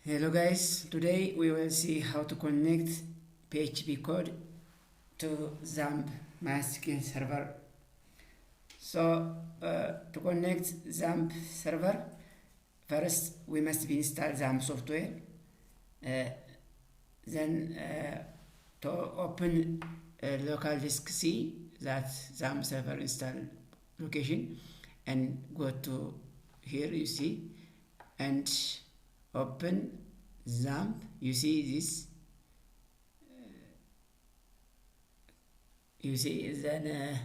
Hello guys, today we will see how to connect PHP code to XAMPP MySQL server. So to connect XAMPP server, first we must install XAMPP software. Then to open local disk C, that's XAMPP server install location, and go to here, you see, and open XAMPP. You see this, then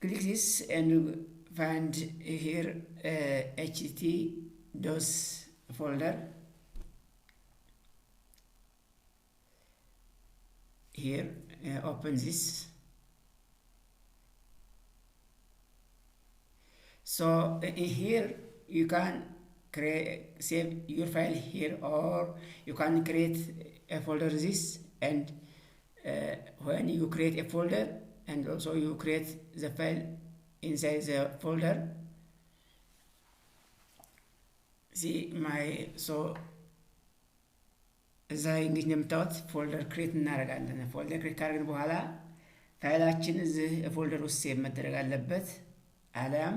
click this and find here htt dos folder. Here open this. So in here you can save your file here, or you can create a folder this, and when you create a folder and also you create the file inside the folder. See my, so እዛ እንግዲህ እንደምታዩት ፎልደር ክሬት እናደርጋለን። ፎልደር ክሬት ካደረግን በኋላ ፋይላችን እዚህ ፎልደር ውስጥ ሴቭ መደረግ አለበት። አሊያም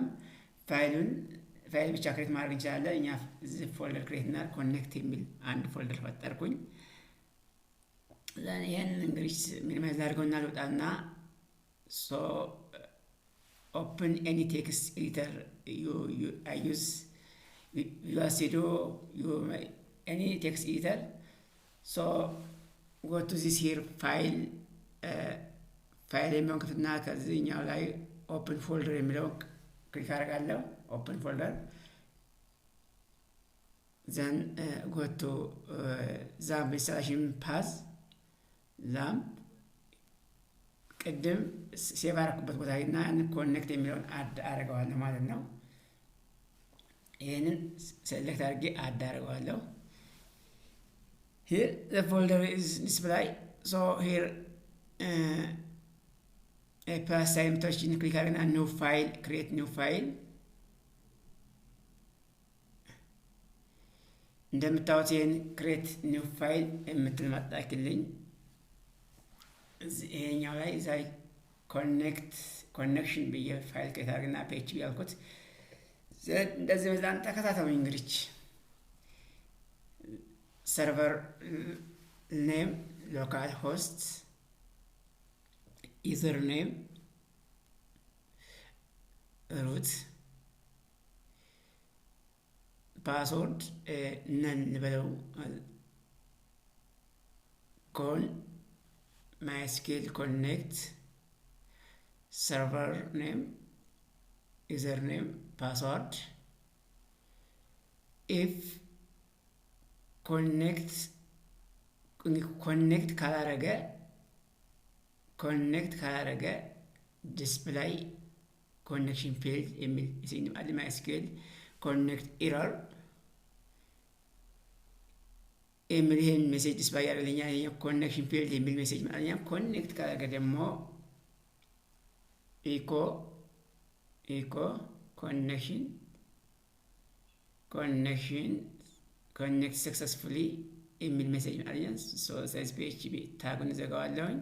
ፋይል ብቻ ክሬት ማድረግ እንችላለን። እኛ እዚህ ፎልደር ክሬት እና ኮኔክት የሚል አንድ ፎልደር ፈጠርኩኝ። ለኔ ይሄን እንግዲህ ሚኒማይዝ አድርገውና ልውጣና ሶ open any text editor I use any text editor. So go to this here file የሚሆን ክፍትና ከዚህኛው ላይ open folder የሚለው ክሊክ አደርጋለሁ። open folder, then go to XAMPP installation path. XAMPP ቅድም ሴቭ አደረኩበት ቦታ እና ኮኔክት የሚለውን አድ አደርገዋለሁ ማለት ነው። ይሄንን ሴሌክት አድርጌ አድ አደርገዋለሁ። Here the folder is displayed. So here a plus sign touch in click on new file, create new file. እንደምታዩት ይሄን create new file የምትል መጣችልኝ። ይሄኛው ላይ ዛይ ኮኔክሽን ብዬ ፋይል ክሬት አድርግና PHP ያልኩት እንደዚህ በዛን ተከታተሉኝ። እንግዲህ server name localhost, username root, password none below, MySQL connect, server name, username, password. If connect ካላረገ display connection failed የሚል ይሰኛል። MySQL connect error የሚል ይሄን ሜሴጅ ዲስፕሌይ ያደርግልኛል። ይሄ ኮኔክሽን ፌልድ የሚል ሜሴጅ ማለት ነው። ኮኔክት ካላረገ ደግሞ echo connection connect successfully የሚል ሜሴጅ ማለት ነው። ሶ ሳይዝ PHP ታጉን ዘጋዋለሁኝ።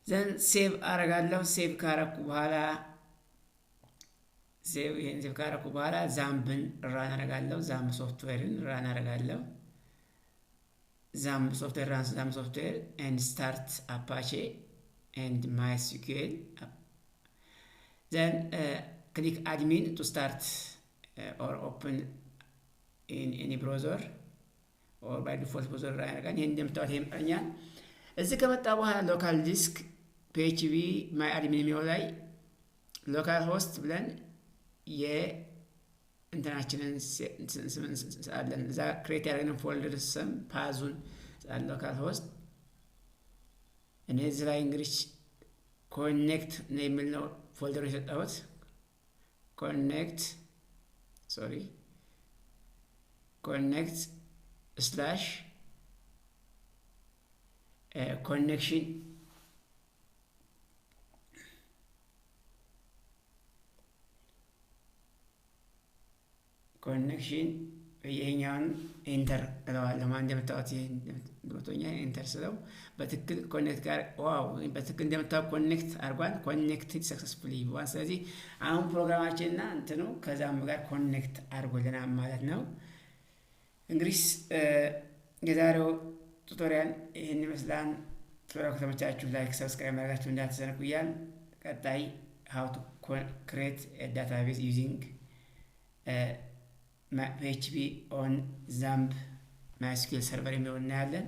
ዘን ሴቭ አረጋለሁ። ሴቭ ካረኩ በኋላ ዛምፕን ራን አረጋለሁ። ዛምፕ ሶፍትዌርን ራን አረጋለሁ። XAMPP software and start Apache and MySQL. Then click admin to start or open in any browser or by default browser ላይ አድርገን ይሄን እንደምታዩት ይመጣኛል። እዚህ ከመጣ በኋላ ሎካል ዲስክ PHP my admin የሚለው ላይ ሎካል ሆስት ብለን እንትናችንን አለን። እዛ ክሬት ያደረግነው ፎልደር ስም ፓዙን ሎካል ሆስት። እኔ እዚህ ላይ እንግዲህ ኮኔክት ነው የሚል ነው ፎልደሩ የሰጠሁት። ኮኔክት ስላሽ ኮኔክሽን ይሄኛውን ኢንተር እለዋለሁ። ማን እንደምታዩት ይሄን ገብቶኛል። ኢንተር ስለው በትክክል ኮኔክት ጋር ዋው በትክክል እንደምታዩት ኮኔክት አድርጓል። ኮኔክትድ ሰክሰስፉሊ ብሏል። ስለዚህ አሁን ፕሮግራማችንና እንትኑ ከዛም ጋር ኮኔክት አድርጎልናል ማለት ነው። እንግዲህ የዛሬው ቱቶሪያል ይህን ይመስላል። ቱቶሪያል ከተመቻችሁ ላይክ፣ ሰብስክራይብ ማድረጋችሁ እንዳትዘነጉ እያል ቀጣይ how to create a database using PHP on XAMPP MySQL server የሚሆን እናያለን።